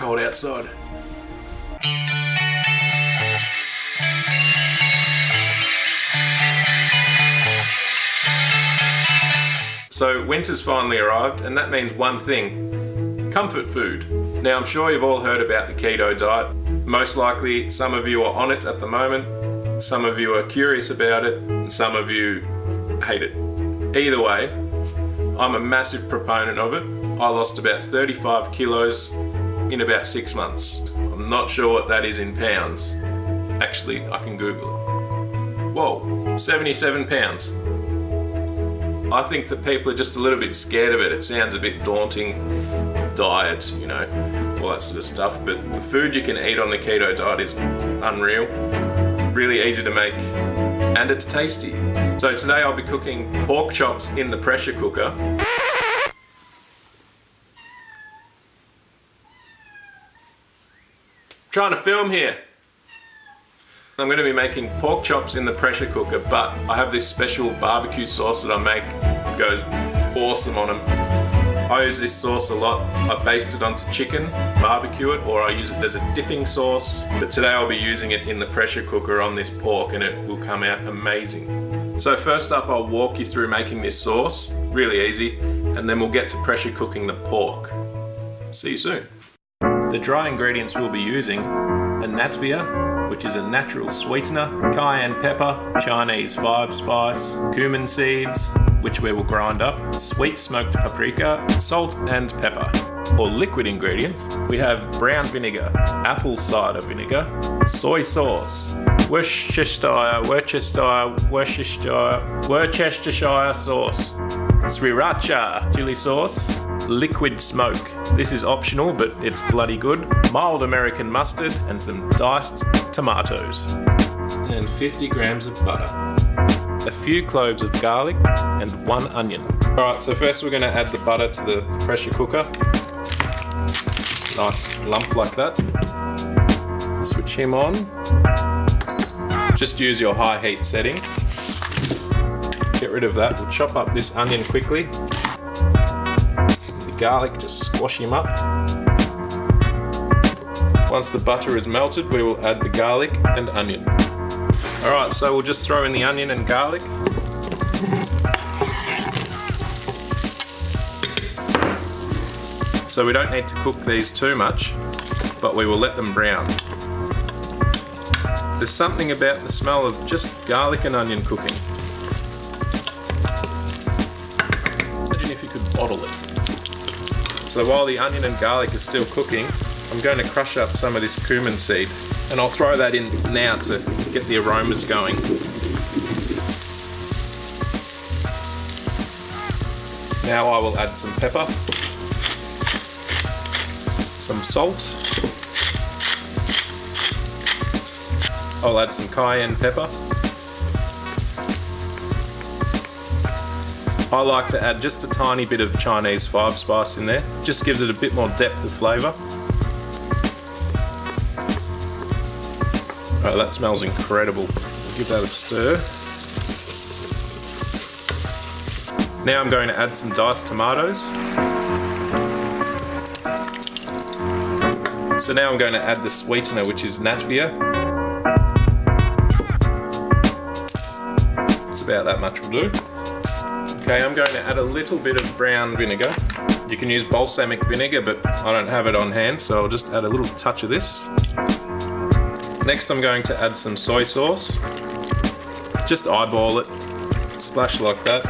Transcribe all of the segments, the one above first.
cold outside. So winter's finally arrived, and that means one thing: comfort food. Now I'm sure you've all heard about the keto diet. Most likely some of you are on it at the moment, some of you are curious about it, and some of you hate it. Either way, I'm a massive proponent of it. I lost about 35 kilos in about 6 months. I'm not sure what that is in pounds. Actually, I can Google it. Whoa, 77 pounds. I think that people are just a little bit scared of it. It sounds a bit daunting. Diet, you know, all that sort of stuff. But the food you can eat on the keto diet is unreal. Really easy to make, and it's tasty. So today I'll be cooking pork chops in the pressure cooker. Trying to film here. I'm going to be making pork chops in the pressure cooker, but I have this special barbecue sauce that I make. It goes awesome on them. I use this sauce a lot. I baste it onto chicken, barbecue it, or I use it as a dipping sauce. But today I'll be using it in the pressure cooker on this pork, and it will come out amazing. So first up, I'll walk you through making this sauce, really easy, and then we'll get to pressure cooking the pork. See you soon. The dry ingredients we'll be using are Natvia, which is a natural sweetener, cayenne pepper, Chinese 5-spice, cumin seeds, which we will grind up, sweet smoked paprika, salt and pepper. For liquid ingredients, we have brown vinegar, apple cider vinegar, soy sauce, Worcestershire sauce, Sriracha chilli sauce, liquid smoke. This is optional, but it's bloody good. Mild American mustard and some diced tomatoes. And 50 grams of butter. A few cloves of garlic and 1 onion. Alright, so first we're going to add the butter to the pressure cooker. Nice lump like that. Switch him on. Just use your high heat setting. Get rid of that. We'll chop up this onion quickly. The garlic, just squash him up. Once the butter is melted, we will add the garlic and onion. Alright, so we'll just throw in the onion and garlic. So we don't need to cook these too much, but we will let them brown. There's something about the smell of just garlic and onion cooking. Imagine if you could bottle it. So while the onion and garlic is still cooking, I'm going to crush up some of this cumin seed, and I'll throw that in now to get the aromas going. Now I will add some pepper, some salt, I'll add some cayenne pepper. I like to add just a tiny bit of Chinese 5-spice in there, just gives it a bit more depth of flavour. Oh, that smells incredible. I'll give that a stir. Now I'm going to add some diced tomatoes. So now I'm going to add the sweetener, which is Natvia. It's about that much will do. Okay, I'm going to add a little bit of brown vinegar. You can use balsamic vinegar, but I don't have it on hand, so I'll just add a little touch of this. Next I'm going to add some soy sauce. Just eyeball it, splash like that.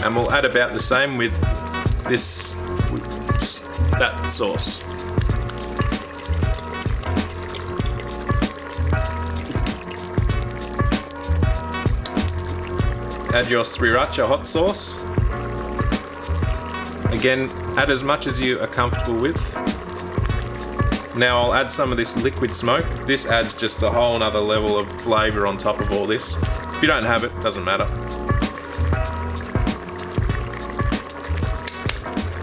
And we'll add about the same with that sauce. Add your Sriracha hot sauce. Again, add as much as you are comfortable with. Now I'll add some of this liquid smoke. This adds just a whole nother level of flavour on top of all this. If you don't have it, doesn't matter.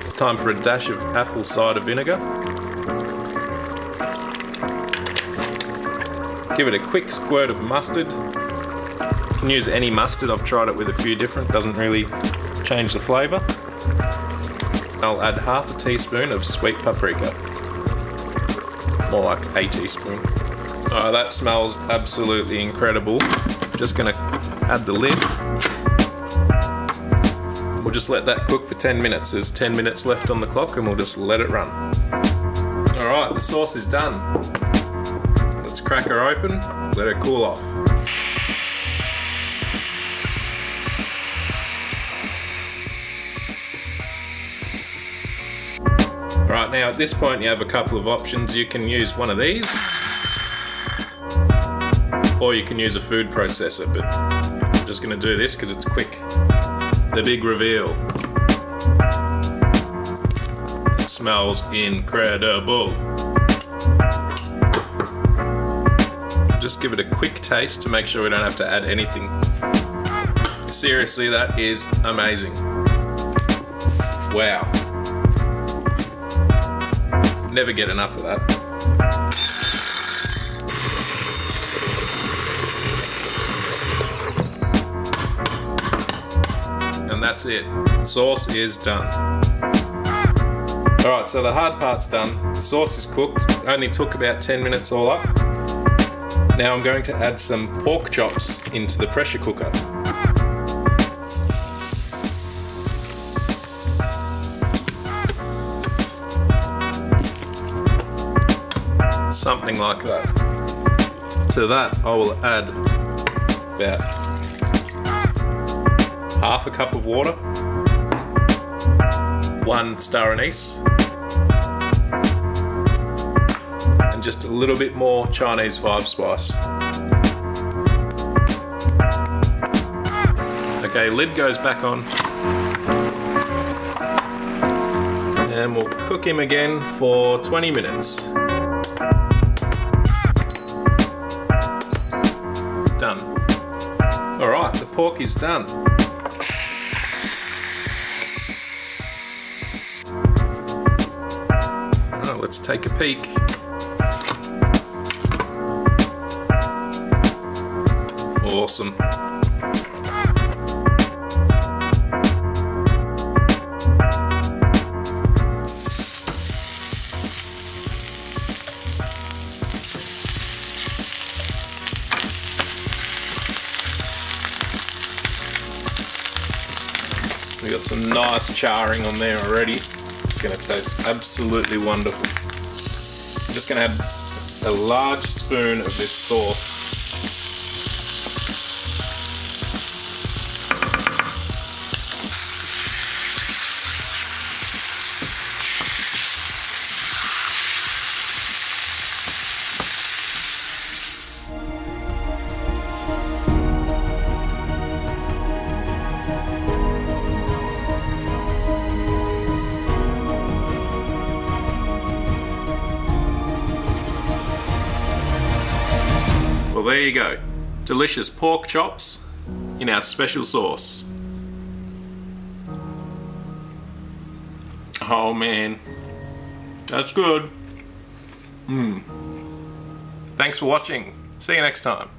It's time for a dash of apple cider vinegar. Give it a quick squirt of mustard. You can use any mustard, I've tried it with a few different, doesn't really change the flavour. I'll add half a teaspoon of sweet paprika. more like a teaspoon. That smells absolutely incredible. Just gonna add the lid. We'll just let that cook for 10 minutes. There's 10 minutes left on the clock and we'll just let it run. Alright, the sauce is done. Let's crack her open, let it cool off. Right, now at this point you have a couple of options. You can use one of these, or you can use a food processor, but I'm just going to do this because it's quick. The big reveal. It smells incredible. Just give it a quick taste to make sure we don't have to add anything. Seriously, that is amazing. Wow. Never get enough of that. And that's it. Sauce is done. Alright, so the hard part's done. The sauce is cooked. It only took about 10 minutes all up. Now I'm going to add some pork chops into the pressure cooker. Something like that. To that I will add about half a cup of water, 1 star anise, and just a little bit more Chinese 5-spice. Okay, lid goes back on, and we'll cook him again for 20 minutes. Done. Alright, the pork is done. Oh, let's take a peek. Awesome. We got some nice charring on there already. It's going to taste absolutely wonderful. I'm just going to add a large spoon of this sauce. Well, there you go. Delicious pork chops in our special sauce. Oh man, that's good. Thanks for watching. See you next time.